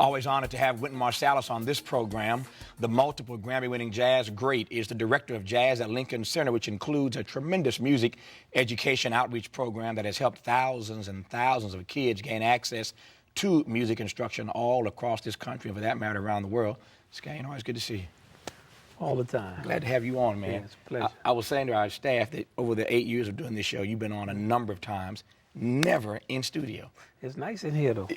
Always honored to have Wynton Marsalis on this program. The multiple Grammy-winning jazz great is the director of jazz at Lincoln Center, which includes a tremendous music education outreach program that has helped thousands and thousands of kids gain access to music instruction all across this country, and for that matter, around the world. Skane, always good to see you. All the time. Glad to have you on, man. Yeah, it's a pleasure. I was saying to our staff that over the 8 years of doing this show, you've been on a number of times, never in studio. It's nice in here, though.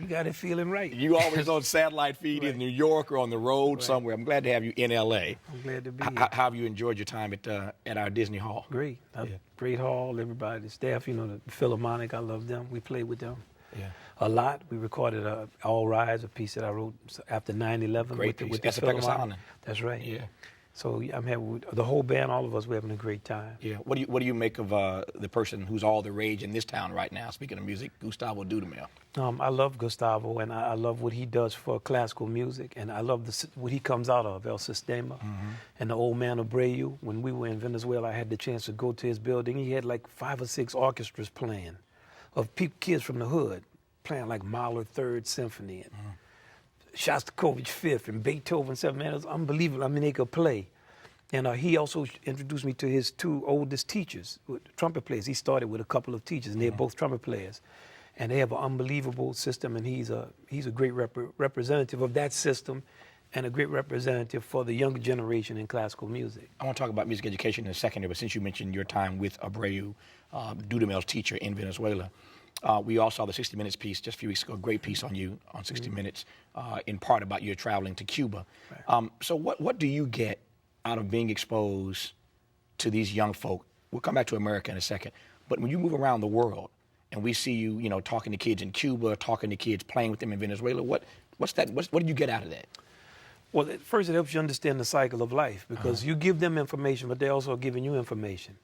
You got it feeling right. You always on satellite feed Right. in New York or on the road somewhere. I'm glad to have you in L.A. I'm glad to be here. How have you enjoyed your time at our Disney Hall? Great. Great hall, everybody, the staff, you know, the Philharmonic, I love them. We played with them a lot. We recorded All Rise, a piece that I wrote after 9/11. Great piece. With That's the a Pekka Philharmonic. Salonen. That's right. Yeah. So I'm having the whole band, all of us, we're having a great time. Yeah. What do you make of the person who's all the rage in this town right now? Speaking of music, Gustavo Dudamel. I love Gustavo, and I love what he does for classical music, and I love what he comes out of, El Sistema, and the Old Man Abreu. When we were in Venezuela, I had the chance to go to his building. He had like 5 or 6 orchestras playing, of kids from the hood, playing like Mahler Third Symphony, and Shostakovich Fifth, and Beethoven Seventh. Man, it was unbelievable. I mean, they could play. And he also introduced me to his 2 oldest teachers, trumpet players. He started with a couple of teachers, and they're both trumpet players. And they have an unbelievable system, and he's a great representative of that system and a great representative for the younger generation in classical music. I want to talk about music education in a second here, but since you mentioned your time with Abreu, Dudamel's teacher in Venezuela, we all saw the 60 Minutes piece just a few weeks ago, a great piece on you on 60 Minutes, in part about your traveling to Cuba. Right. So what do you get out of being exposed to these young folk? We'll come back to America in a second, but when you move around the world and we see you, you know, talking to kids in Cuba, talking to kids, playing with them in Venezuela, what do you get out of that? Well, first it helps you understand the cycle of life, because you give them information, but they're also giving you information.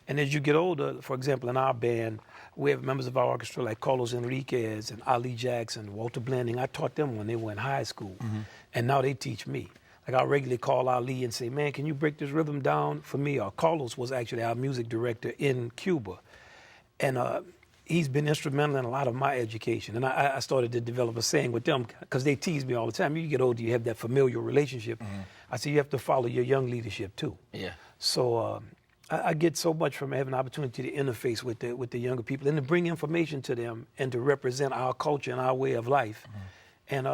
And as you get older, for example, in our band, we have members of our orchestra like Carlos Enriquez and Ali Jackson, Walter Blanding. I taught them when they were in high school, and now they teach me. Like I regularly call Ali and say, man, can you break this rhythm down for me? Or Carlos was actually our music director in Cuba. And he's been instrumental in a lot of my education. And I started to develop a saying with them, because they tease me all the time. You get older, you have that familial relationship. I say, you have to follow your young leadership too. Yeah. So I get so much from having an opportunity to interface with the younger people and to bring information to them and to represent our culture and our way of life. And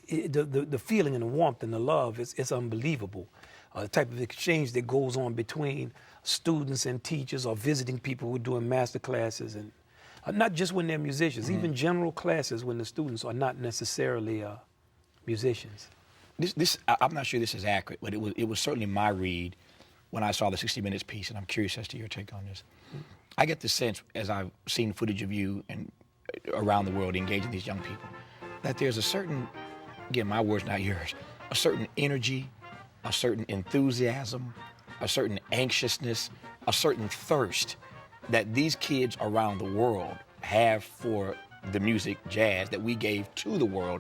the feeling and the warmth and the love is unbelievable. The type of exchange that goes on between students and teachers, or visiting people who are doing master classes, and not just when they're musicians, even general classes when the students are not necessarily musicians. I'm not sure this is accurate, but it was certainly my read when I saw the 60 Minutes piece, and I'm curious as to your take on this. I get the sense, as I've seen footage of you and around the world engaging these young people, that there's a certain, again, my words, not yours, a certain energy, a certain enthusiasm, a certain anxiousness, a certain thirst that these kids around the world have for the music, jazz, that we gave to the world,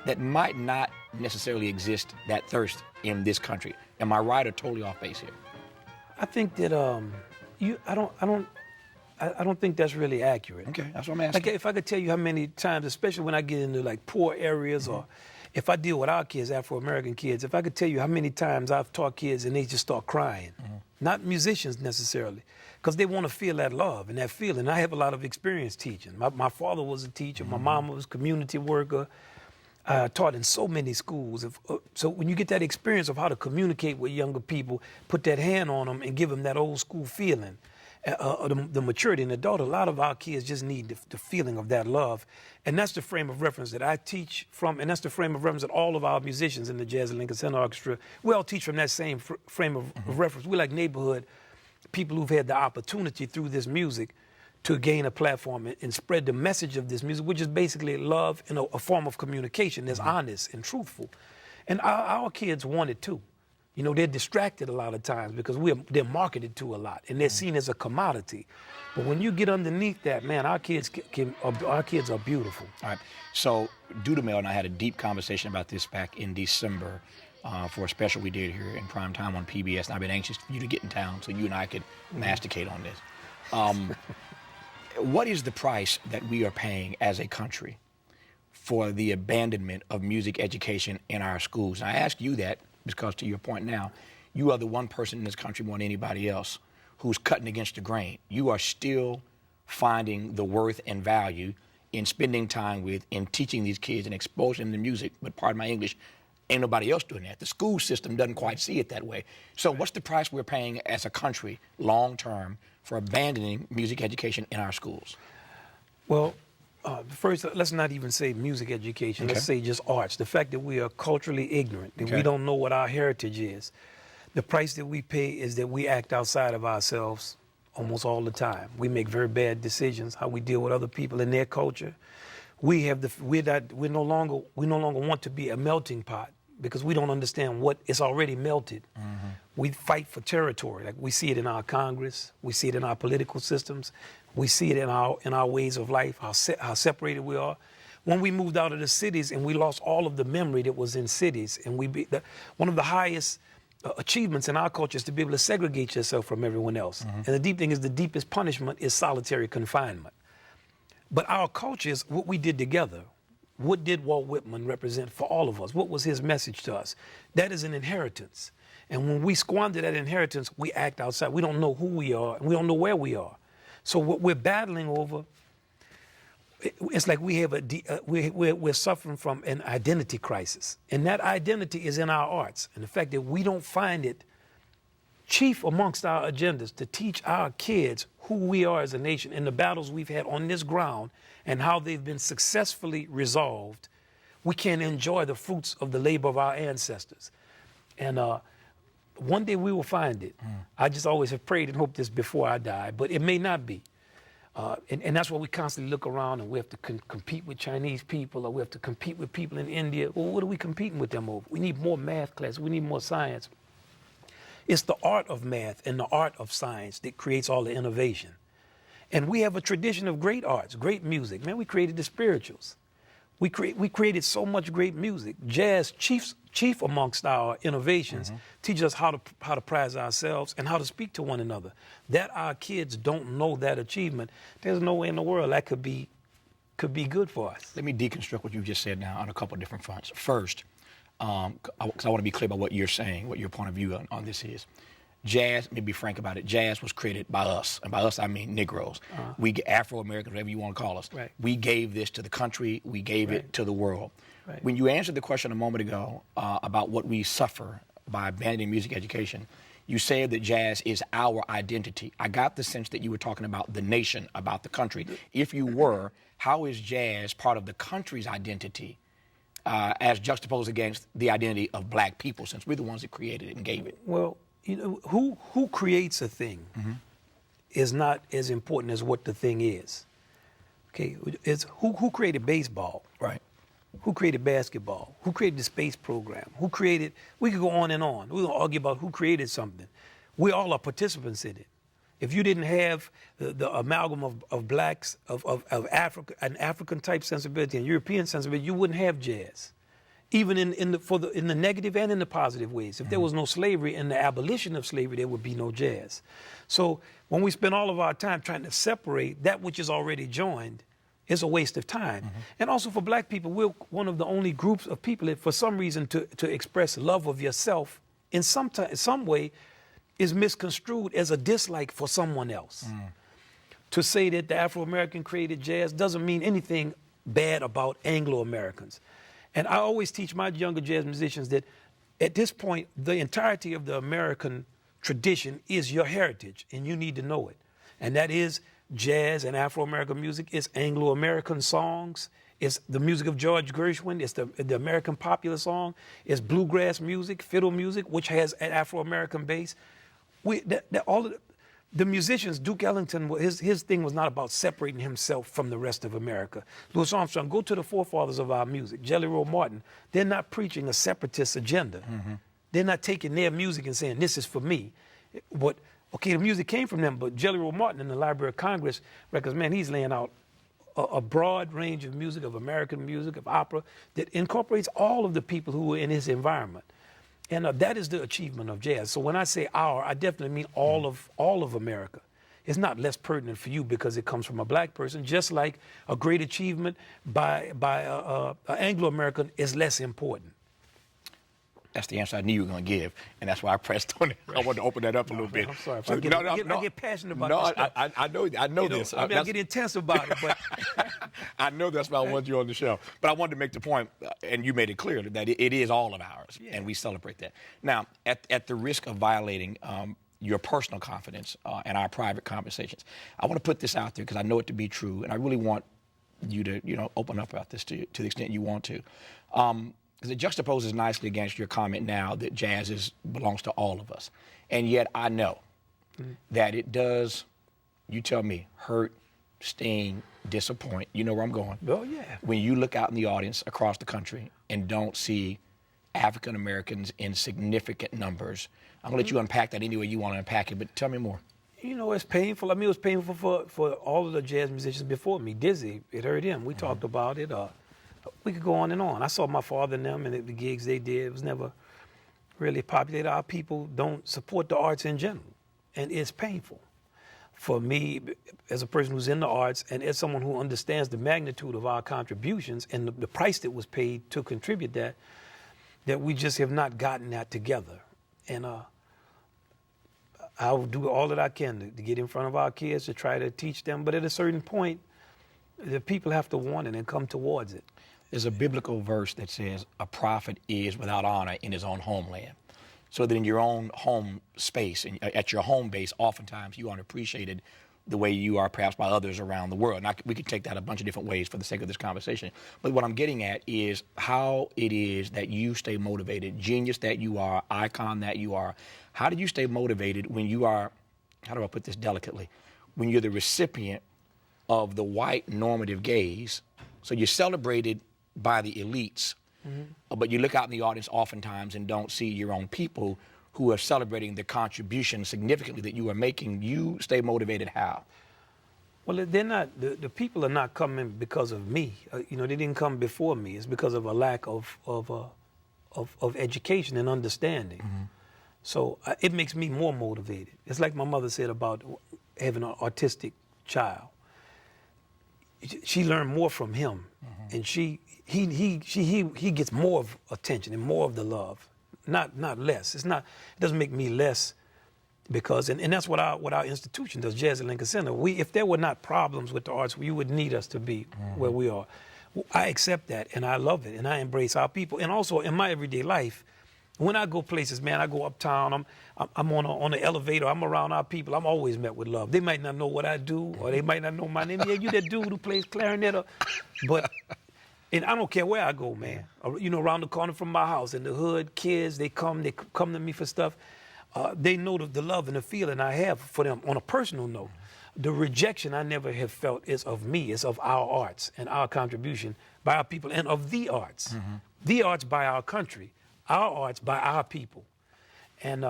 that might not necessarily exist, that thirst, in this country. Am I right or totally off base here? I think that I don't think that's really accurate. Okay, that's what I'm asking. Like if I could tell you how many times, especially when I get into like poor areas, or if I deal with our kids, Afro-American kids, if I could tell you how many times I've taught kids and they just start crying, not musicians necessarily, because they want to feel that love and that feeling. I have a lot of experience teaching. My father was a teacher, my mom was a community worker. I taught in so many schools. So when you get that experience of how to communicate with younger people, put that hand on them and give them that old school feeling, the maturity in adult, a lot of our kids just need the feeling of that love. And that's the frame of reference that I teach from, and that's the frame of reference that all of our musicians in the Jazz at Lincoln Center Orchestra, we all teach from that same frame of reference. We're like neighborhood people who've had the opportunity through this music to gain a platform and spread the message of this music, which is basically love in a form of communication that's honest and truthful. And our kids want it too. You know, they're distracted a lot of times because they're marketed to a lot, and they're seen as a commodity. But when you get underneath that, man, our kids are beautiful. All right. So Dudamel and I had a deep conversation about this back in December for a special we did here in prime time on PBS, and I've been anxious for you to get in town so you and I could masticate on this. What is the price that we are paying as a country for the abandonment of music education in our schools? And I ask you that because, to your point now, you are the one person in this country more than anybody else who's cutting against the grain. You are still finding the worth and value in spending time with and teaching these kids and exposing them to music. But pardon my English, ain't nobody else doing that. The school system doesn't quite see it that way. So what's the price we're paying as a country long term for abandoning music education in our schools? Well, first, let's not even say music education. Okay. Let's say just arts. The fact that we are culturally ignorant, that we don't know what our heritage is. The price that we pay is that we act outside of ourselves almost all the time. We make very bad decisions, how we deal with other people in their culture. We no longer want to be a melting pot because we don't understand what is already melted. Mm-hmm. We fight for territory. Like we see it in our Congress, we see it in our political systems, we see it in our ways of life, how separated we are. When we moved out of the cities and we lost all of the memory that was in cities, and one of the highest achievements in our culture is to be able to segregate yourself from everyone else. Mm-hmm. And the deep thing is the deepest punishment is solitary confinement. But our culture is what we did together. What did Walt Whitman represent for all of us? What was his message to us? That is an inheritance. And when we squander that inheritance, we act outside. We don't know who we are, and we don't know where we are. So what we're battling over, it's like we have we're suffering from an identity crisis. And that identity is in our arts. And the fact that we don't find it chief amongst our agendas to teach our kids who we are as a nation and the battles we've had on this ground and how they've been successfully resolved, we can enjoy the fruits of the labor of our ancestors. And one day we will find it. I just always have prayed and hoped this before I die, but it may not be. And that's why we constantly look around and we have to compete with Chinese people, or we have to compete with people in India. Well, what are we competing with them over? We need more math classes. We need more science. It's the art of math and the art of science that creates all the innovation. And we have a tradition of great arts, great music. Man, we created the spirituals. We created so much great music. Jazz, chief amongst our innovations, teaches us how to prize ourselves and how to speak to one another. That our kids don't know that achievement, there's no way in the world that could be good for us. Let me deconstruct what you just said now on a couple of different fronts. First, because I want to be clear about what you're saying, what your point of view on this is. Jazz, let me be frank about it, jazz was created by us. And by us, I mean Negroes. We, Afro-Americans, whatever you want to call us. Right. We gave this to the country. We gave it to the world. Right. When you answered the question a moment ago about what we suffer by abandoning music education, you said that jazz is our identity. I got the sense that you were talking about the nation, about the country. If you were, how is jazz part of the country's identity as juxtaposed against the identity of black people, since we're the ones that created it and gave it? Well, you know, who creates a thing is not as important as what the thing is. Okay, it's who created baseball? Right. Who created basketball? Who created the space program? Who created? We could go on and on. We're gonna argue about who created something. We all are participants in it. If you didn't have the amalgam of blacks, of Africa, an African type sensibility and European sensibility, you wouldn't have jazz. Even in the negative and in the positive ways. If there was no slavery and the abolition of slavery, there would be no jazz. So when we spend all of our time trying to separate that which is already joined, it's a waste of time. And also for black people, we're one of the only groups of people that for some reason to express love of yourself in some way is misconstrued as a dislike for someone else. To say that the Afro-American created jazz doesn't mean anything bad about Anglo-Americans. And I always teach my younger jazz musicians that at this point, the entirety of the American tradition is your heritage, and you need to know it. And that is jazz and Afro-American music. It's Anglo-American songs. It's the music of George Gershwin. It's the American popular song. It's bluegrass music, fiddle music, which has an Afro-American base. The musicians, Duke Ellington, his thing was not about separating himself from the rest of America. Louis Armstrong, go to the forefathers of our music. Jelly Roll Martin, they're not preaching a separatist agenda. They're not taking their music and saying, this is for me. But, okay, the music came from them, but Jelly Roll Martin in the Library of Congress records, man, he's laying out a broad range of music, of American music, of opera, that incorporates all of the people who were in his environment. And that is the achievement of jazz. So when I say our, I definitely mean all of America. it's not less pertinent for you because it comes from a black person, just like a great achievement by an Anglo-American is less important. That's the answer I knew you were going to give, and that's why I pressed on it. I wanted to open that up a little bit. I'm sorry if I get passionate about this stuff. I know this. I get intense about it, but I know that's why I wanted you on the show. But I wanted to make the point, and you made it clear that it is all of ours, and we celebrate that. Now, at the risk of violating your personal confidence and our private conversations, I want to put this out there because I know it to be true, and I really want you to open up about this to the extent you want to. Because it juxtaposes nicely against your comment now that jazz belongs to all of us. And yet I know that it does, you tell me, hurt, sting, disappoint. You know where I'm going. Oh, yeah. When you look out in the audience across the country and don't see African Americans in significant numbers. I'm going to let you unpack that any way you want to unpack it, but tell me more. You know, it's painful. I mean, it was painful for all of the jazz musicians before me. Dizzy, it hurt him. We talked about it. We could go on and on. I saw my father and them and the gigs they did. It was never really popular. Our people don't support the arts in general, and it's painful. For me, as a person who's in the arts and as someone who understands the magnitude of our contributions and the price that was paid to contribute that we just have not gotten that together. And I'll do all that I can to get in front of our kids to try to teach them. But at a certain point, the people have to want it and come towards it. There's a biblical verse that says a prophet is without honor in his own homeland. So that in your own home space, and at your home base, oftentimes you aren't appreciated the way you are perhaps by others around the world. Now, we could take that a bunch of different ways for the sake of this conversation. But what I'm getting at is how it is that you stay motivated, genius that you are, icon that you are. How do you stay motivated when you are, how do I put this delicately, when you're the recipient of the white normative gaze? So you're celebrated by the elites, but you look out in the audience oftentimes and don't see your own people who are celebrating the contribution significantly that you are making. You stay motivated how? Well, they're not. The people are not coming because of me. They didn't come before me. It's because of a lack of education and understanding. So it makes me more motivated. It's like my mother said about having an autistic child. She learned more from him, and he gets more of attention and more of the love, not less. It doesn't make me less, because and that's what our institution does, Jazz at Lincoln Center. If there were not problems with the arts, you would need us to be where we are. I accept that, and I love it, and I embrace our people. And also in my everyday life, when I go places, man, I go uptown, I'm on an elevator, I'm around our people, I'm always met with love. They might not know what I do, or they might not know my name. Yeah, you that dude who plays clarinet, and I don't care where I go, man. Around the corner from my house, in the hood, kids, they come to me for stuff. They know the love and the feeling I have for them on a personal note. The rejection I never have felt is of me, it's of our arts and our contribution by our people, and of the arts. The arts by our country. Our arts by our people. And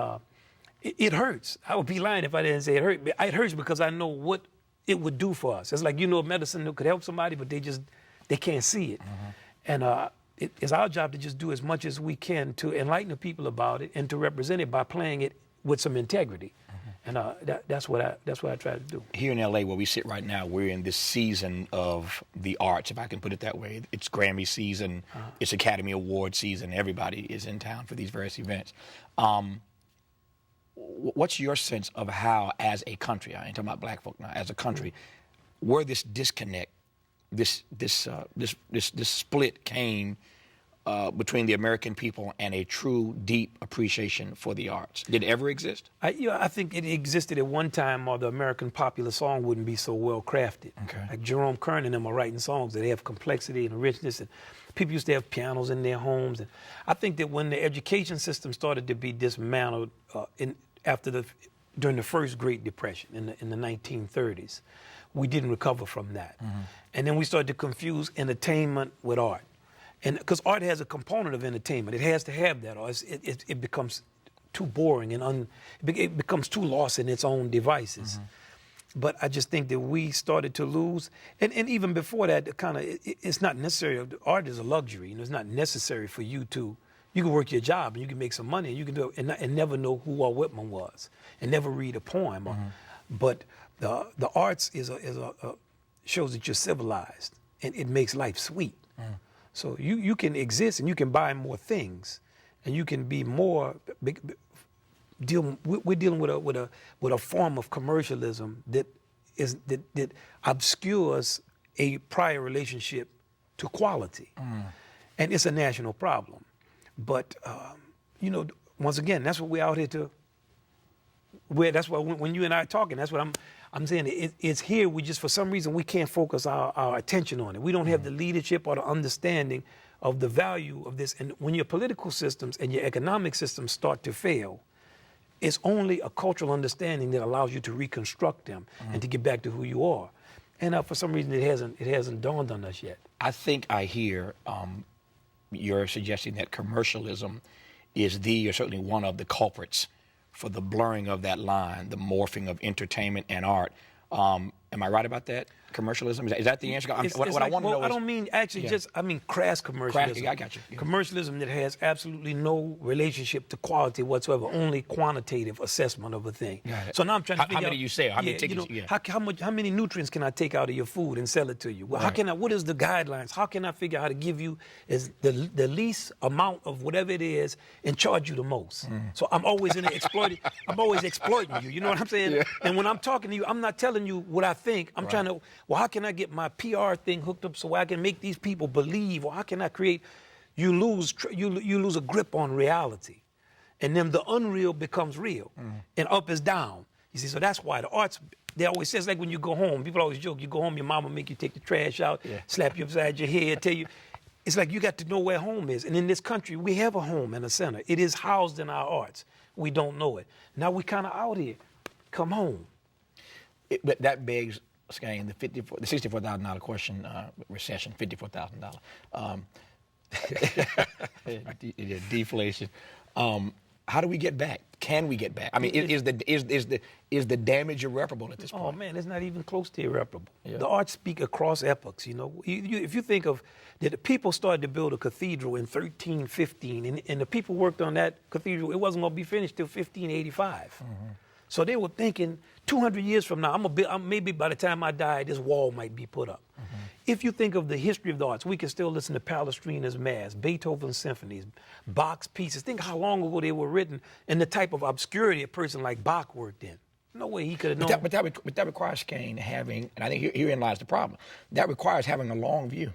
it hurts. I would be lying if I didn't say it hurt. It hurts because I know what it would do for us. It's like, medicine that could help somebody, but they can't see it. And it's our job to just do as much as we can to enlighten the people about it and to represent it by playing it with some integrity. And that's what I try to do. Here in L.A., where we sit right now, we're in this season of the arts, if I can put it that way. It's Grammy season. It's Academy Award season. Everybody is in town for these various events. What's your sense of how, as a country, I ain't talking about black folk now, as a country, where this disconnect, this split came between the American people and a true, deep appreciation for the arts? Did it ever exist? I think it existed at one time, or the American popular song wouldn't be so well crafted. Okay. Like Jerome Kern and them are writing songs that have complexity and richness, and people used to have pianos in their homes. And I think that when the education system started to be dismantled during the first Great Depression in the 1930s, we didn't recover from that. And then we started to confuse entertainment with art. And because art has a component of entertainment, it has to have that, or it becomes too boring and it becomes too lost in its own devices. But I just think that we started to lose, and even before that, it's not necessary. Art is a luxury, it's not necessary for you to. You can work your job and you can make some money and you can do it and never know who Walt Whitman was and never read a poem. But the arts shows that you're civilized, and it makes life sweet. So you can exist and you can buy more things, and you can be more. We're dealing with a form of commercialism that obscures a prior relationship to quality, and it's a national problem. But once again, that's what we're out here to. That's why when you and I are talking, that's what I'm saying. It's here. We just, for some reason, we can't focus our attention on it. We don't have the leadership or the understanding of the value of this. And when your political systems and your economic systems start to fail, it's only a cultural understanding that allows you to reconstruct them and to get back to who you are. And for some reason, it hasn't dawned on us yet. I think I hear you're suggesting that commercialism is or certainly one of the culprits for the blurring of that line, the morphing of entertainment and art. Am I right about that? Commercialism? Is that the answer? I want to know is... I don't mean actually I mean crass commercialism. I got you. Yeah. Commercialism that has absolutely no relationship to quality whatsoever, only quantitative assessment of a thing. So now I'm trying to figure out... How many you sell? How many tickets? How many nutrients can I take out of your food and sell it to you? Well, what is the guidelines? How can I figure out how to give you the least amount of whatever it is and charge you the most? So I'm always exploiting you. You know what I'm saying? Yeah. And when I'm talking to you, I'm not telling you what I think. I'm trying to... Well, how can I get my PR thing hooked up so I can make these people believe? Or how can I create? You lose a grip on reality, and then the unreal becomes real, and up is down. You see, so that's why the arts. They always say it's like when you go home. People always joke. You go home, your mama make you take the trash out, slap you upside your head, tell you. It's like you got to know where home is. And in this country, we have a home and a center. It is housed in our arts. We don't know it. Now we kind of out here. Come home. But that begs, Skane, the $64,000 question, recession, $54,000. Deflation. How do we get back? Can we get back? I mean, is the damage irreparable at this point? Oh man, it's not even close to irreparable. Yeah. The arts speak across epochs. If you think of that, the people started to build a cathedral in 1315, and the people worked on that cathedral. It wasn't going to be finished till 1585. So they were thinking 200 years from now, maybe by the time I die, this wall might be put up. If you think of the history of the arts, we can still listen to Palestrina's Mass, Beethoven's symphonies, Bach's pieces. Think how long ago they were written and the type of obscurity a person like Bach worked in. No way he could have known. But that requires, Kane, having, and I think herein lies the problem, that requires having a long view.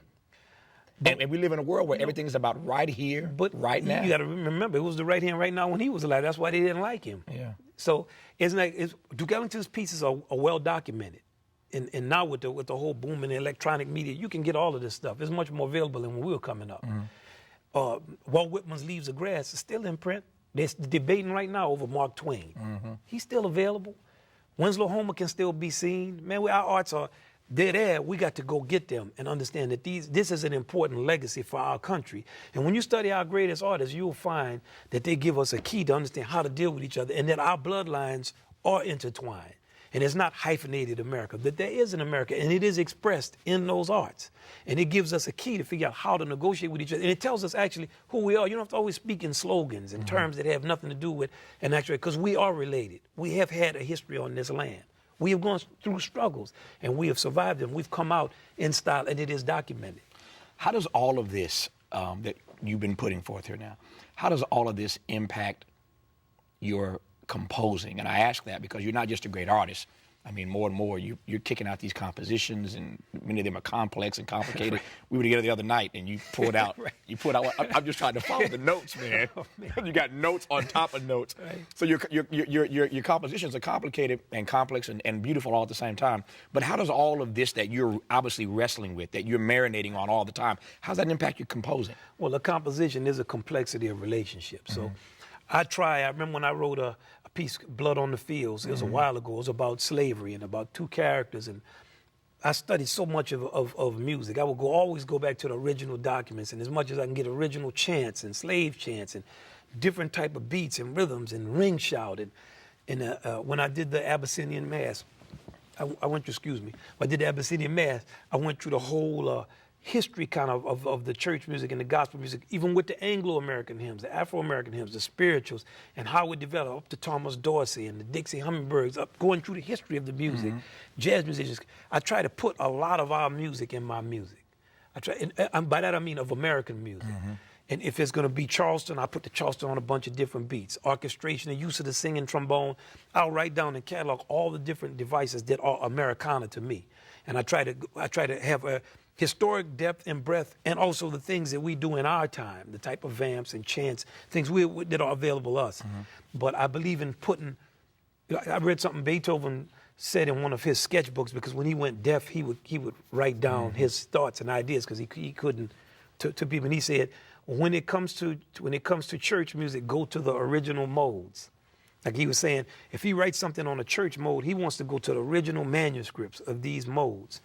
And we live in a world where everything's about right here, right now. You got to remember, it was the right hand right now when he was alive. That's why they didn't like him. Yeah. So Duke Ellington's pieces are well documented. And now with the whole boom in the electronic media, you can get all of this stuff. It's much more available than when we were coming up. Walt Whitman's Leaves of Grass is still in print. They're debating right now over Mark Twain. He's still available. Winslow Homer can still be seen. Man, our arts are... They're there. We got to go get them and understand that this is an important legacy for our country. And when you study our greatest artists, you'll find that they give us a key to understand how to deal with each other and that our bloodlines are intertwined. And it's not hyphenated America, that there is an America, and it is expressed in those arts. And it gives us a key to figure out how to negotiate with each other. And it tells us actually who we are. You don't have to always speak in slogans and terms that have nothing to do with an actual, because we are related. We have had a history on this land. We have gone through struggles, and we have survived them. We've come out in style, and it is documented. How does all of this that you've been putting forth here now, how does all of this impact your composing? And I ask that because you're not just a great artist. I mean, more and more, you're kicking out these compositions, and many of them are complex and complicated. We were together the other night, and you pulled out. I'm just trying to follow the notes, man. You got notes on top of notes. So your compositions are complicated and complex and beautiful all at the same time. But how does all of this that you're obviously wrestling with, that you're marinating on all the time, how does that impact your composing? Well, a composition is a complexity of relationships. So I remember when I wrote a piece, Blood on the Fields, it was a while ago. It was about slavery and about two characters. And I studied so much of music. I would always go back to the original documents, and as much as I can get original chants and slave chants and different type of beats and rhythms and ring shout. And when I did the Abyssinian Mass, I went through the Abyssinian Mass, I went through the whole history kind of the church music and the gospel music, even with the Anglo-American hymns, the Afro-American hymns, the spirituals, and how it developed up to Thomas Dorsey and the Dixie Hummingbirds, up going through the history of the music, jazz musicians. I try to put a lot of our music in my music. I try, and by that I mean of American music. And if it's going to be Charleston, I put the Charleston on a bunch of different beats. Orchestration, the use of the singing trombone. I'll write down and catalog all the different devices that are Americana to me. And I try to have a historic depth and breadth, and also the things that we do in our time, the type of vamps and chants, things that are available to us. But I believe in putting, I read something Beethoven said in one of his sketchbooks, because when he went deaf, he would write down his thoughts and ideas, because he couldn't to people. And he said, when it comes to church music, go to the original modes. Like he was saying, if he writes something on a church mode, he wants to go to the original manuscripts of these modes.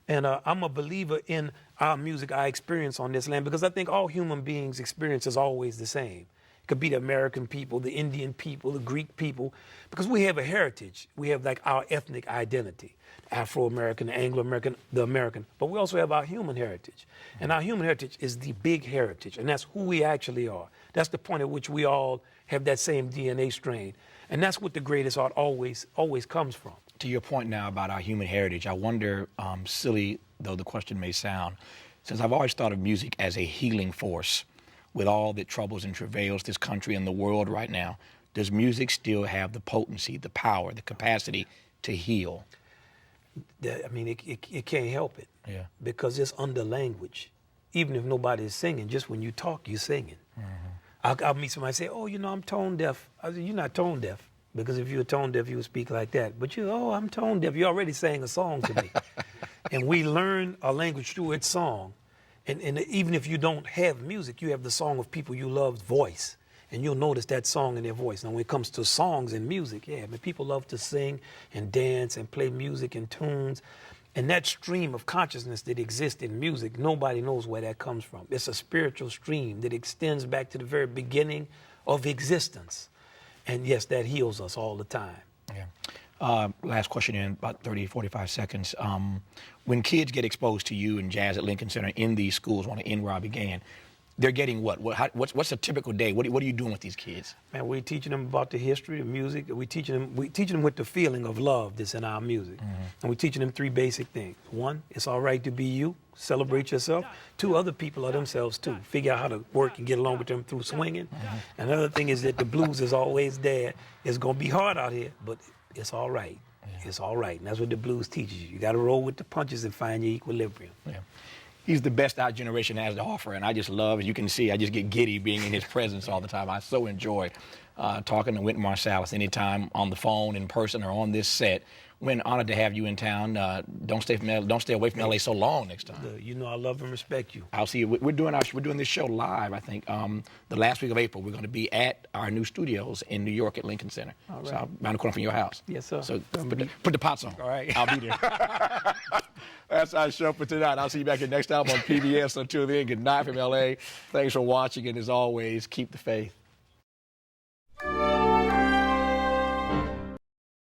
And I'm a believer in our music, our experience on this land, because I think all human beings' experience is always the same. It could be the American people, the Indian people, the Greek people, because we have a heritage. We have like our ethnic identity, Afro-American, the Anglo-American, the American, but we also have our human heritage. And our human heritage is the big heritage, and that's who we actually are. That's the point at which we all have that same DNA strain. And that's what the greatest art always comes from. To your point now about our human heritage, I wonder, silly though the question may sound, since I've always thought of music as a healing force with all the troubles and travails this country and the world right now, does music still have the potency, the power, the capacity to heal? I mean, it can't help it. Yeah. Because it's under language. Even if nobody is singing, just when you talk, you're singing. I'll meet somebody and say, oh, you know, I'm tone deaf. I said, you're not tone deaf. Because if you were tone deaf, you would speak like that. But I'm tone deaf. You already sang a song to me. And we learn a language through its song. And even if you don't have music, you have the song of people you love's voice. And you'll notice that song in their voice. Now, when it comes to songs and music, yeah, I mean, people love to sing and dance and play music and tunes. And that stream of consciousness that exists in music, nobody knows where that comes from. It's a spiritual stream that extends back to the very beginning of existence. And yes, that heals us all the time. Yeah. Last question in about 30, 45 seconds. When kids get exposed to you and jazz at Lincoln Center in these schools, I want to end where I began, they're getting what? What's a typical day? What are you doing with these kids? Man, we're teaching them about the history, the music. We're teaching them with the feeling of love that's in our music. And we're teaching them three basic things. One, it's all right to be you. Celebrate yourself. Two, other people are themselves too. Figure out how to work and get along with them through swinging. Another thing is that the blues is always there. It's going to be hard out here, but it's all right. It's all right. And that's what the blues teaches you. You got to roll with the punches and find your equilibrium. Yeah. He's the best our generation has to offer, and I just love, as you can see, I just get giddy being in his presence all the time. I so enjoy talking to Wynton Marsalis anytime on the phone, in person, or on this set. Wynton, honored to have you in town. Don't stay away from LA so long next time. You know I love and respect you. I'll see you. We're doing this show live, I think, the last week of April. We're going to be at our new studios in New York at Lincoln Center. All right. So around the corner from your house. Yes, sir. So put the pots on. All right. I'll be there. That's our show for tonight. I'll see you back here next time on PBS. Until then, good night from LA. Thanks for watching, and as always, keep the faith.